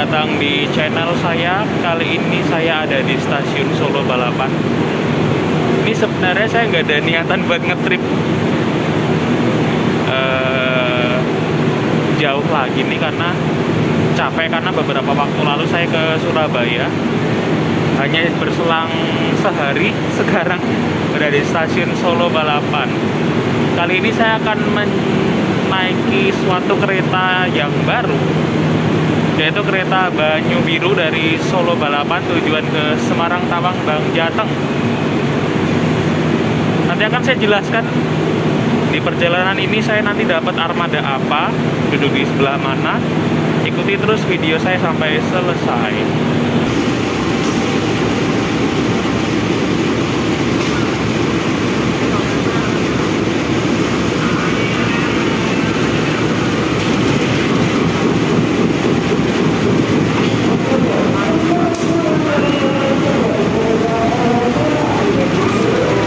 datang di channel saya. Kali ini saya ada di stasiun Solo Balapan. Ini sebenarnya saya nggak ada niatan buat ngetrip jauh lagi nih, karena capek. Karena beberapa waktu lalu saya ke Surabaya, hanya berselang sehari sekarang berada di stasiun Solo Balapan. Kali ini saya akan menaiki suatu kereta yang baru, yaitu kereta Banyu Biru dari Solo Balapan tujuan ke Semarang, Tawang, Bang, Jateng. Nanti akan saya jelaskan di perjalanan ini saya nanti dapat armada apa, duduk di sebelah mana. Ikuti terus video saya sampai selesai.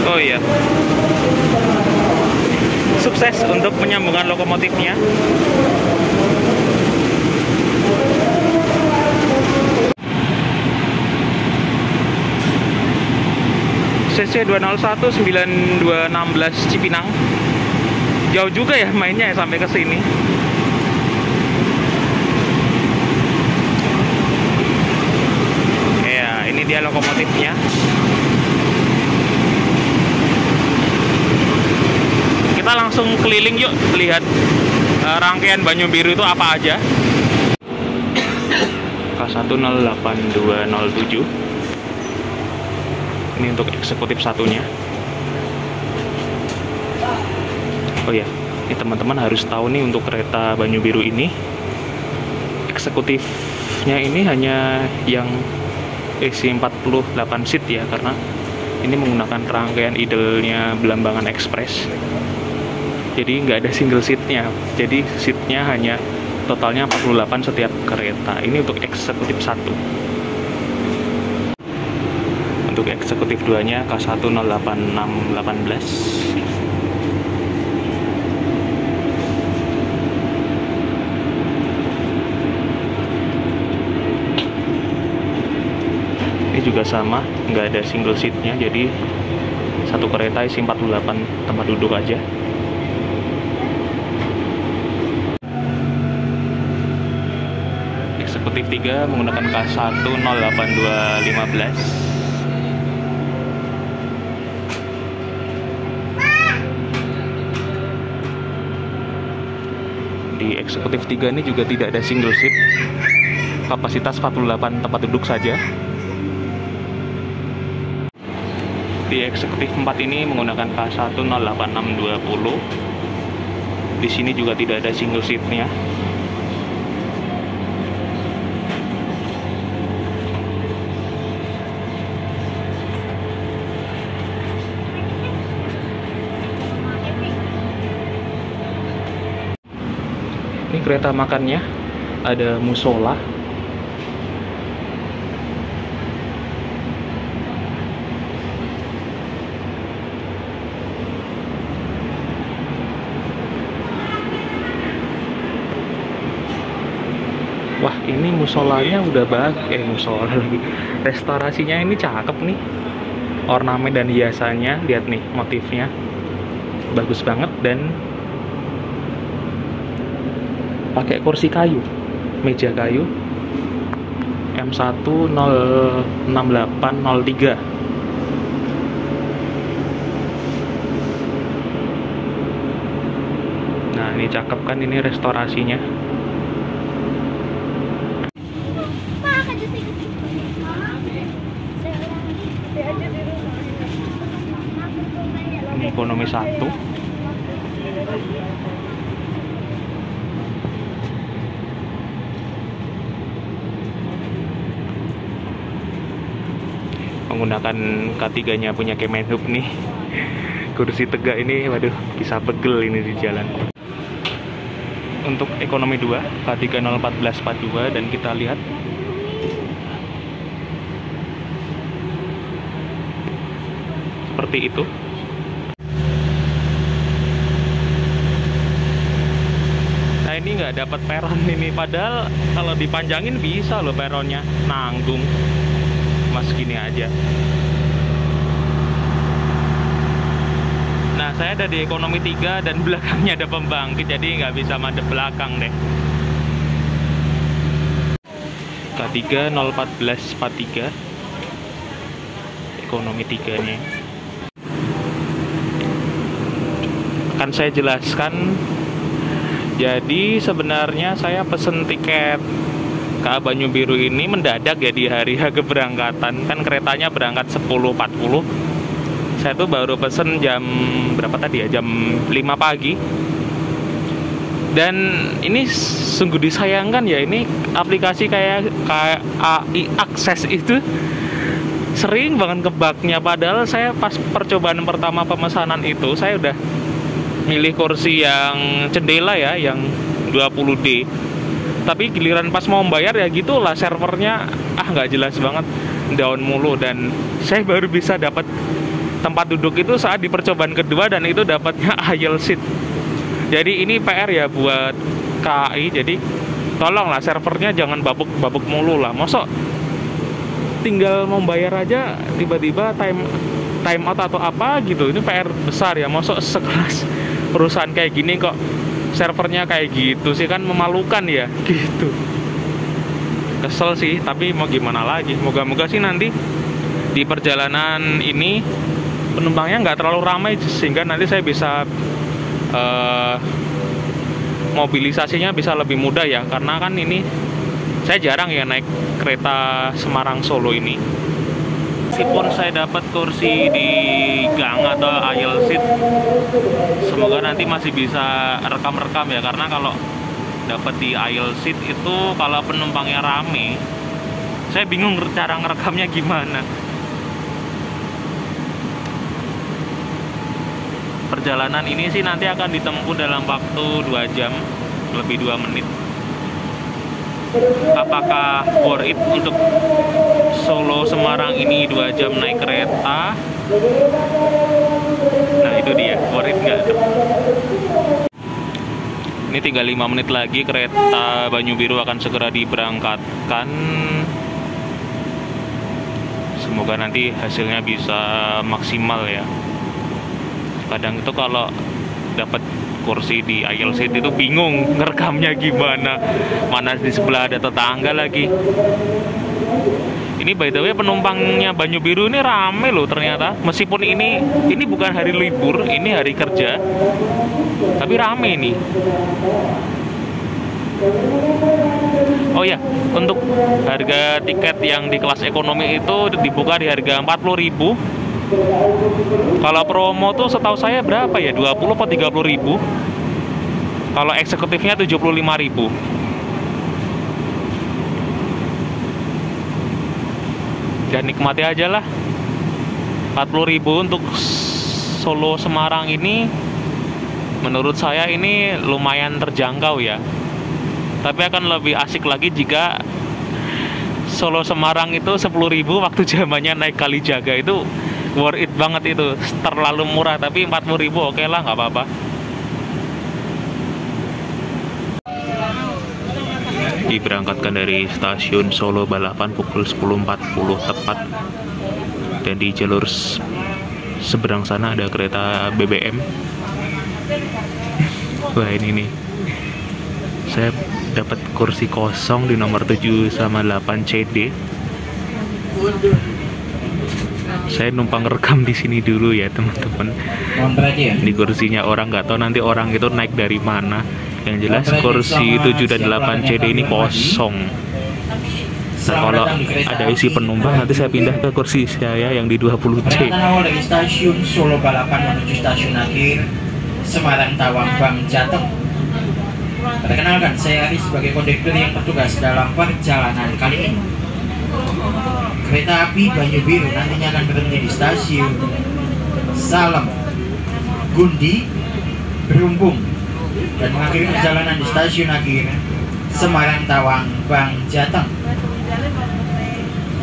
Oh iya, sukses untuk penyambungan lokomotifnya. CC 201 9216 Cipinang. Jauh juga ya mainnya ya sampai ke sini. Ya, ini dia lokomotifnya. Kita langsung keliling yuk, lihat rangkaian Banyu Biru itu apa aja. K108-207. Ini untuk eksekutif satunya. Oh ya, ini teman-teman harus tahu nih, untuk kereta Banyu Biru ini eksekutifnya ini hanya yang isi 48 seat ya, karena ini menggunakan rangkaian idle-nya Belambangan Express. Jadi nggak ada single seatnya, jadi seatnya hanya totalnya 48 setiap kereta. Ini untuk eksekutif 1. Untuk eksekutif 2-nya K108-618. Ini juga sama, nggak ada single seatnya, jadi satu kereta isi 48 tempat duduk aja. Eksekutif 3 menggunakan K108-215. Di eksekutif 3 ini juga tidak ada single seat, kapasitas 48 tempat duduk saja. Di eksekutif 4 ini menggunakan K108-620. Di sini juga tidak ada single seatnya. Ini kereta makannya, ada musola. Wah, ini musolanya udah musola lagi. Restorasinya ini cakep nih. Ornamen dan hiasannya, lihat nih motifnya. Bagus banget, dan pakai kursi kayu, meja kayu, M1-06803. Nah, ini cakep kan, ini restorasinya. Ini ekonomi 1. Menggunakan K3-nya punya Kemenhub nih. Kursi tegak ini, waduh, bisa pegel ini di jalan. Untuk ekonomi 2 K3-01442, dan kita lihat seperti itu. Nah, ini ini nggak dapat peron ini, padahal kalau dipanjangin bisa loh peronnya, nanggung. Mas gini aja. Nah, saya ada di ekonomi 3 dan belakangnya ada pembangkit, jadi nggak bisa madep belakang deh. K3 01443 ekonomi 3 nya. Akan saya jelaskan. Jadi sebenarnya saya pesen tiket KA Banyu Biru ini mendadak ya di hari keberangkatan. Kan keretanya berangkat 10.40. Saya tuh baru pesen jam berapa tadi ya? Jam 5 pagi. Dan ini sungguh disayangkan ya, ini aplikasi kayak KAI Akses itu sering banget kebugnya. Padahal saya pas percobaan pertama pemesanan itu saya udah milih kursi yang jendela ya, yang 20D. Tapi giliran pas mau bayar ya gitulah, servernya nggak jelas banget, down mulu. Dan saya baru bisa dapat tempat duduk itu saat di percobaan kedua, dan itu dapatnya aisle seat. Jadi ini PR ya buat KAI. Jadi tolonglah servernya jangan babuk mulu lah. Mosok tinggal mau bayar aja tiba-tiba time out atau apa gitu. Ini PR besar ya. Mosok sekelas perusahaan kayak gini kok servernya kayak gitu sih, kan memalukan ya gitu. Kesel sih, tapi mau gimana lagi. Moga-moga sih nanti di perjalanan ini penumpangnya nggak terlalu ramai, sehingga nanti saya bisa mobilisasinya bisa lebih mudah ya. Karena kan ini saya jarang ya naik kereta Semarang Solo ini. Meskipun saya dapat kursi di gang atau aisle seat, semoga nanti masih bisa rekam-rekam ya. Karena kalau dapat di aisle seat itu kalau penumpangnya rame, saya bingung cara ngerekamnya gimana. Perjalanan ini sih nanti akan ditempuh dalam waktu 2 jam lebih 2 menit. Apakah worth it untuk Solo Semarang ini 2 jam naik kereta? Nah itu dia, worth it nggak tuh? Ini tinggal 5 menit lagi kereta Banyu Biru akan segera diberangkatkan. Semoga nanti hasilnya bisa maksimal ya. Kadang itu kalau dapat kursi di aisle seat itu bingung ngerekamnya gimana, mana di sebelah ada tetangga lagi. Ini by the way penumpangnya Banyu Biru ini rame loh ternyata. Meskipun ini bukan hari libur, ini hari kerja, tapi rame ini. Oh ya, untuk harga tiket yang di kelas ekonomi itu dibuka di harga 40.000. Kalau promo tuh setahu saya berapa ya? 20 atau 30.000. Kalau eksekutifnya 75.000. Dan nikmati aja lah. 40.000 untuk Solo Semarang ini menurut saya ini lumayan terjangkau ya. Tapi akan lebih asik lagi jika Solo Semarang itu 10.000 waktu zamannya naik Kalijaga. Itu worth it banget, itu terlalu murah. Tapi 40.000 oke lah, nggak apa-apa. Diberangkatkan dari stasiun Solo Balapan pukul 10.40 tepat, dan di jalur seberang sana ada kereta BBM. Wah ini nih, saya dapat kursi kosong di nomor 7 sama 8 CD. Saya numpang rekam di sini dulu ya teman-teman. Di kursinya orang, nggak tahu nanti orang itu naik dari mana. Yang jelas kursi 7 dan 8 CD ini kosong. Nah, kalau ada isi penumpang nanti saya pindah ke kursi saya yang di 20C. Dari stasiun Solo Balapan menuju stasiun akhir Semarang Tawang Bank Jateng. Perkenalkan, saya Ari sebagai kondektur yang bertugas dalam perjalanan kali ini. Kereta api Banyu Biru nantinya akan berhenti di stasiun Salem, Gundi, Berumbung, dan mengakhiri perjalanan di stasiun akhir Semarang Tawang Bank Jateng.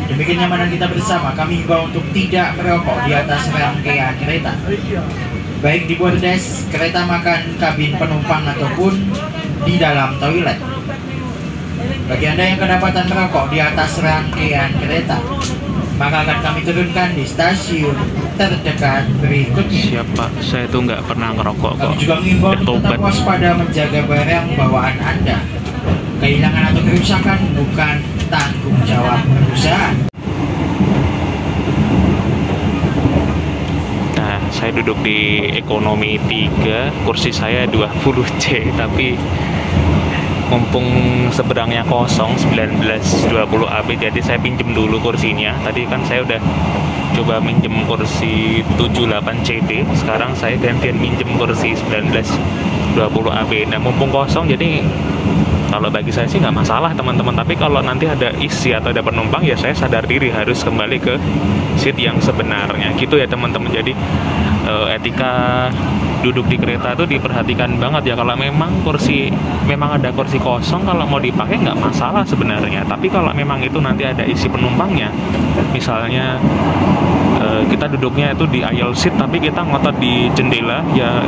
Demi kenyamanan kita bersama, kami himbau untuk tidak merokok di atas rangkaian kereta, baik di bordes, kereta makan, kabin penumpang, ataupun di dalam toilet. Bagi Anda yang kedapatan merokok di atas rangkaian kereta, maka akan kami turunkan di stasiun terdekat berikutnya. Siapa? Saya tuh nggak pernah ngerokok kok. Kami juga mengimbau untuk Tobat. tetap waspada menjaga barang bawaan Anda. Kehilangan atau kerusakan bukan tanggung jawab perusahaan. Nah, saya duduk di ekonomi 3, kursi saya 20C, tapi mumpung seberangnya kosong 1920 AB, jadi saya pinjem dulu kursinya. Tadi kan saya udah coba minjem kursi 78 CD, sekarang saya gantian minjem kursi 1920 AB. Nah, mumpung kosong, jadi kalau bagi saya sih nggak masalah teman-teman, tapi kalau nanti ada isi atau ada penumpang, ya saya sadar diri harus kembali ke seat yang sebenarnya gitu ya teman-teman. Jadi etika duduk di kereta itu diperhatikan banget ya. Kalau memang ada kursi kosong, kalau mau dipakai nggak masalah sebenarnya. Tapi kalau memang itu nanti ada isi penumpangnya, misalnya kita duduknya itu di aisle seat tapi kita ngotot di jendela, ya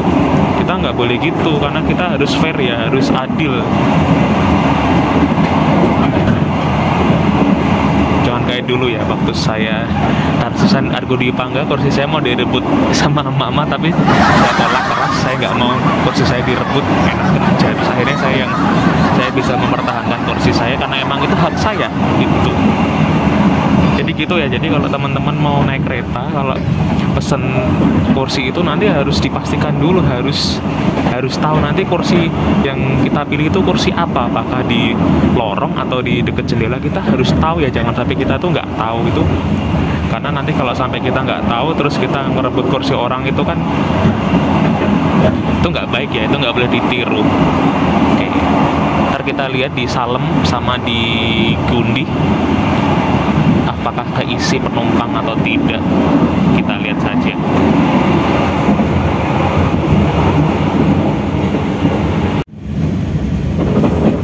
kita nggak boleh gitu, karena kita harus fair ya, harus adil. Jangan kayak dulu ya, waktu saya Tarsusan Argo Dwi Pangga, kursi saya mau direbut sama mama, tapi saya tolak keras, saya nggak mau kursi saya direbut, enak aja. Terus akhirnya saya bisa mempertahankan kursi saya karena emang itu hak saya gitu. Jadi gitu ya. Jadi kalau teman-teman mau naik kereta, kalau pesen kursi itu nanti harus dipastikan dulu, harus tahu nanti kursi yang kita pilih itu kursi apa, apakah di lorong atau di dekat jendela. Kita harus tahu ya, jangan sampai kita tuh nggak tahu itu, karena nanti kalau sampai kita nggak tahu terus kita merebut kursi orang itu kan itu nggak baik ya, itu nggak boleh ditiru. Oke, ntar kita lihat di Salem sama di Gundi apakah keisi penumpang atau tidak, kita lihat saja.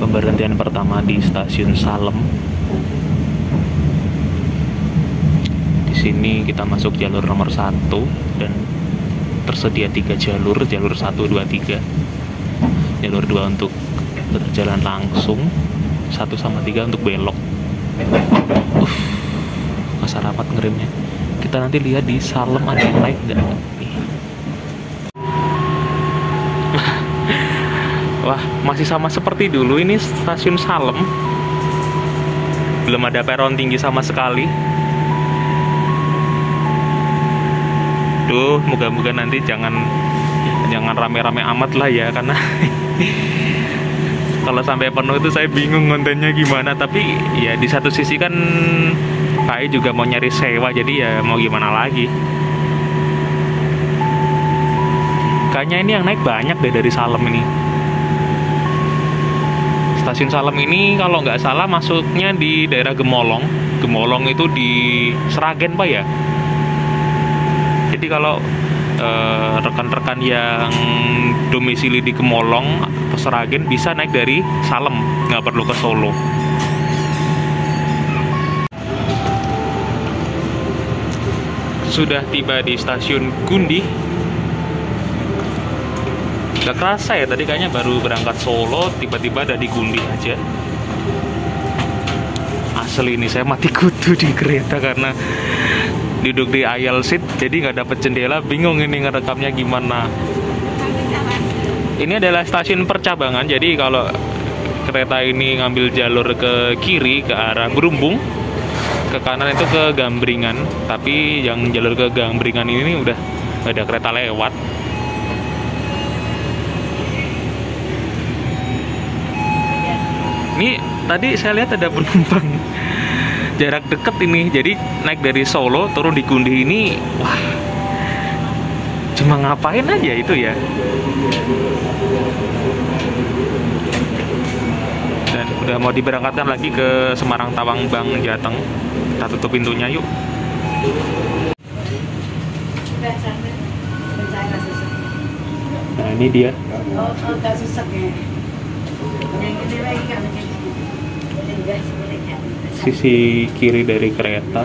Pemberhentian pertama di stasiun Salem. Di sini kita masuk jalur nomor 1 dan tersedia 3 jalur 1, 2, 3. Jalur 2 untuk berjalan langsung, 1 sama 3 untuk belok. Masa rapat ngeremnya. Kita nanti lihat di Salem ada yang naik nggak nih. Wah, masih sama seperti dulu ini stasiun Salem. Belum ada peron tinggi sama sekali. Duh, moga-moga nanti jangan rame-rame amat lah ya, karena kalau sampai penuh itu saya bingung kontennya gimana. Tapi ya di satu sisi kan KAI juga mau nyari sewa, jadi ya mau gimana lagi. Kayaknya ini yang naik banyak deh dari Salem ini. Stasiun Salem ini kalau nggak salah masuknya di daerah Gemolong. Gemolong itu di Sragen Pak ya. Jadi kalau rekan-rekan yang domisili di Gemolong atau Sragen bisa naik dari Salem, nggak perlu ke Solo. Sudah tiba di stasiun Gundi. Gak kerasa ya, tadi kayaknya baru berangkat Solo, tiba-tiba ada di Gundi aja. Asli ini saya mati kutu di kereta karena duduk di aisle seat, jadi nggak dapet jendela, bingung ini ngerekamnya gimana. Ini adalah stasiun percabangan, jadi kalau kereta ini ngambil jalur ke kiri ke arah Berumbung, ke kanan itu ke Gambringan. Tapi yang jalur ke Gambringan ini udah ada kereta lewat. Ini tadi saya lihat ada penumpang jarak deket ini, jadi naik dari Solo turun di Gundi ini. Wah, cuma ngapain aja itu ya. Dan udah mau diberangkatkan lagi ke Semarang Tawang Bang Jateng. Kita tutup pintunya yuk. Nah ini dia. Sisi kiri dari kereta.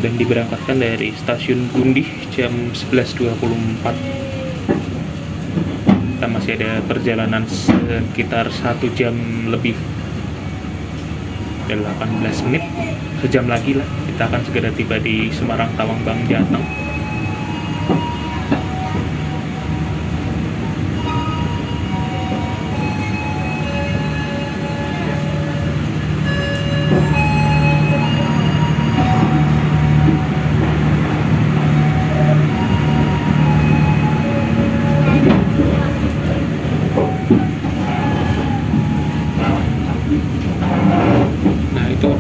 dan diberangkatkan dari stasiun Gundih jam 11.24. Kita masih ada perjalanan sekitar 1 jam lebih, 18 menit, sejam lagi lah kita akan segera tiba di Semarang Tawang Bang Jateng.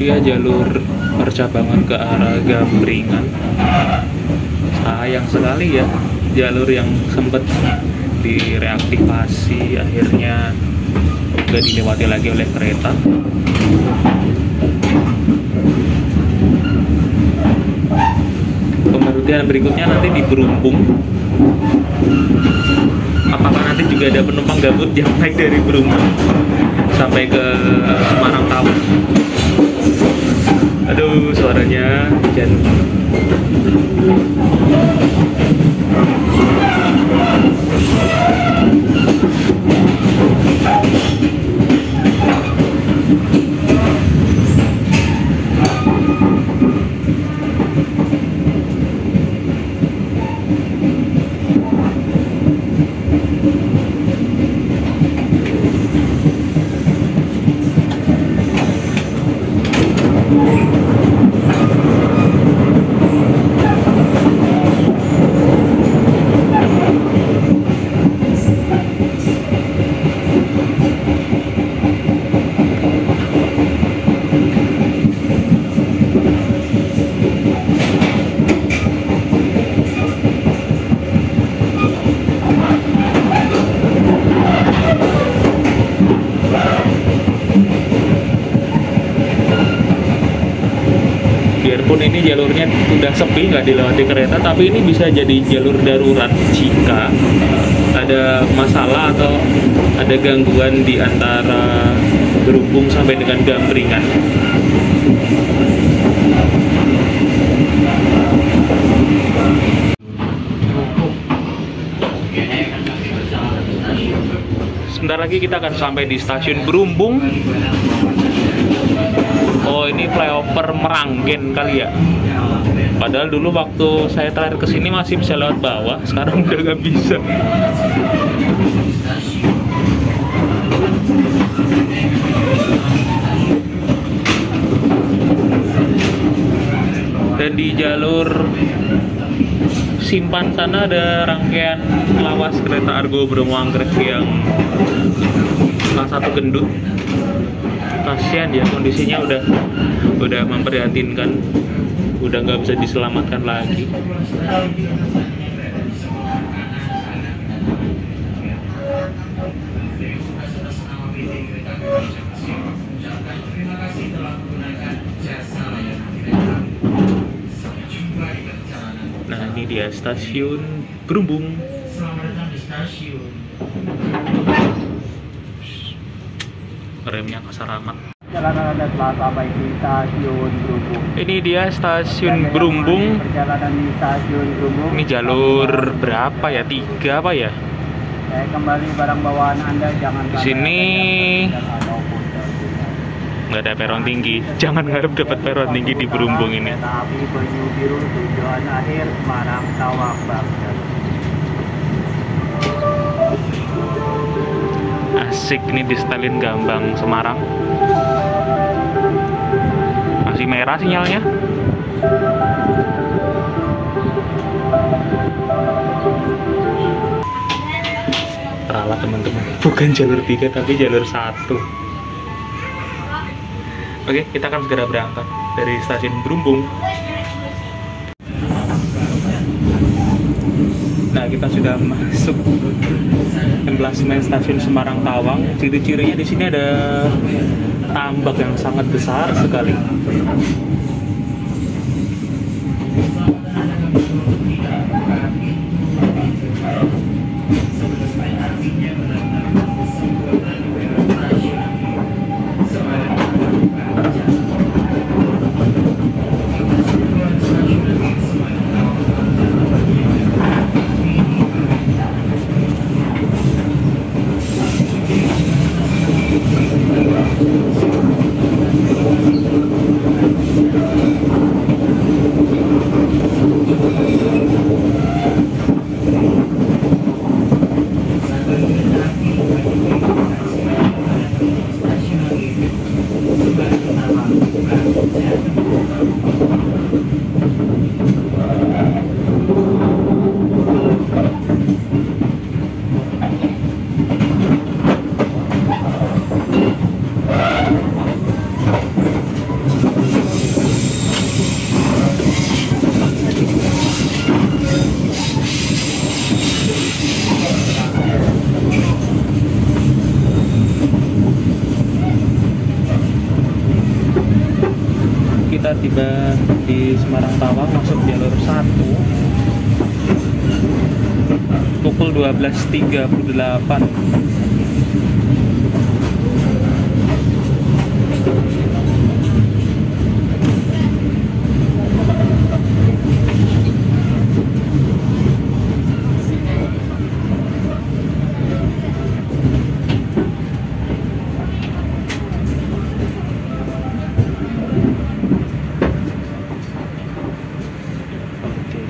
Dia jalur percabangan ke arah Gambringan. Sayang sekali ya, jalur yang sempat direaktivasi akhirnya nggak dilewati lagi oleh kereta. Pemberhentian berikutnya nanti di Berumpung. Apakah nanti juga ada penumpang gabut yang naik dari Berumpung sampai ke Semarang Tawang? Aduh, suaranya hujan. Biarpun ini jalurnya udah sepi, nggak dilewati kereta, tapi ini bisa jadi jalur darurat jika ada masalah atau ada gangguan di antara Berumpung sampai dengan Gambringan. Sebentar lagi kita akan sampai di stasiun Berumpung. Oh, ini flyover Meranggen kali ya. Padahal dulu waktu saya terakhir kesini masih bisa lewat bawah, sekarang udah nggak bisa. Dan di jalur Simpan sana ada rangkaian lawas kereta Argo Bromo Anggrek yang salah satu gendut. Kasihan ya, kondisinya udah memprihatinkan, udah nggak bisa diselamatkan lagi. Nah, ini dia stasiun Berumpung. Remnya kasar amat. Perjalanan Anda telah sampai di stasiun Berumpung. Ini dia stasiun Berumpung. Perjalanan di stasiun Berumpung. Ini jalur berapa ya? 3 apa ya? Saya kembali barang bawaan Anda, jangan di sini nggak ada peron tinggi. Jangan ngarep dapat peron tinggi di Berumpung ini. Kereta api Penyu Biru tujuan akhir Semarang Tawang Bang. Asik, ini di setelin Gambang Semarang. Masih merah sinyalnya. Ralat teman-teman, bukan jalur 3 tapi jalur 1. Oke, kita akan segera berangkat dari stasiun Berumpung. Nah, kita sudah masuk emblasmen stasiun Semarang Tawang. Ciri-cirinya di sini ada tambak yang sangat besar sekali. tiba di Semarang Tawang masuk jalur 1 pukul 12.38.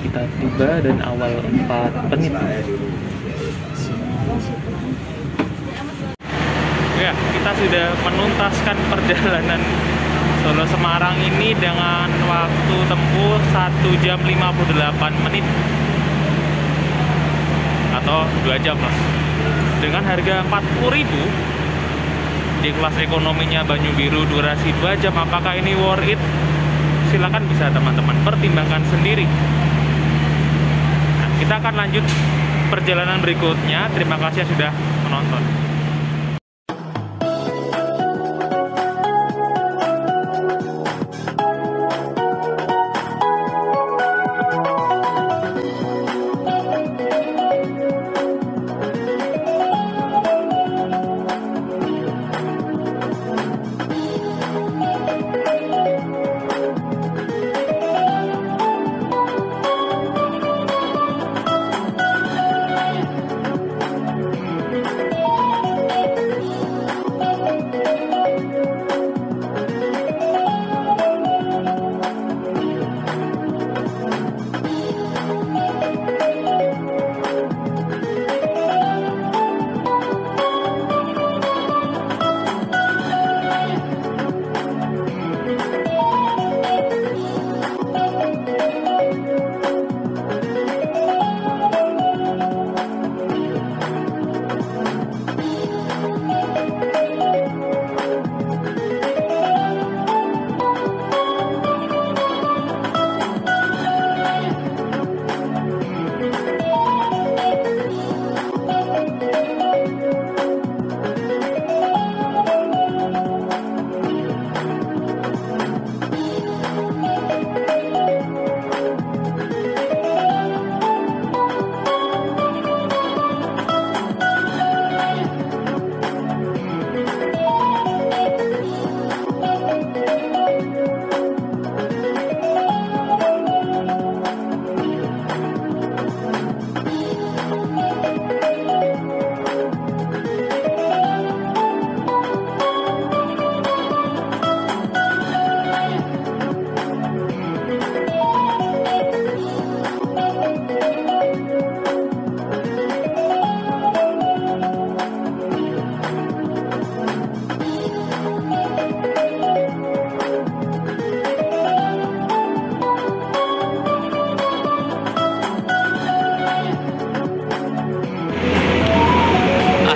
Kita tiba dan awal 4 menit. Ya, kita sudah menuntaskan perjalanan Solo Semarang ini dengan waktu tempuh 1 jam 58 menit atau 2 jam lah. Dengan harga 40.000 di kelas ekonominya Banyu Biru, durasi 2 jam. Apakah ini worth it? Silakan bisa teman-teman pertimbangkan sendiri. Kita akan lanjut perjalanan berikutnya. Terima kasih sudah menonton.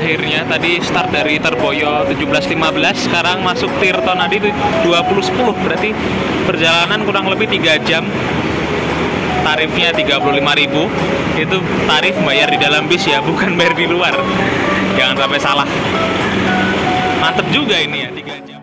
Akhirnya tadi start dari Terboyo 17.15, sekarang masuk Tirto Nadi 20.10, berarti perjalanan kurang lebih 3 jam. Tarifnya 35.000, itu tarif bayar di dalam bis ya, bukan bayar di luar, jangan sampai salah. Mantep juga ini ya, 3 jam.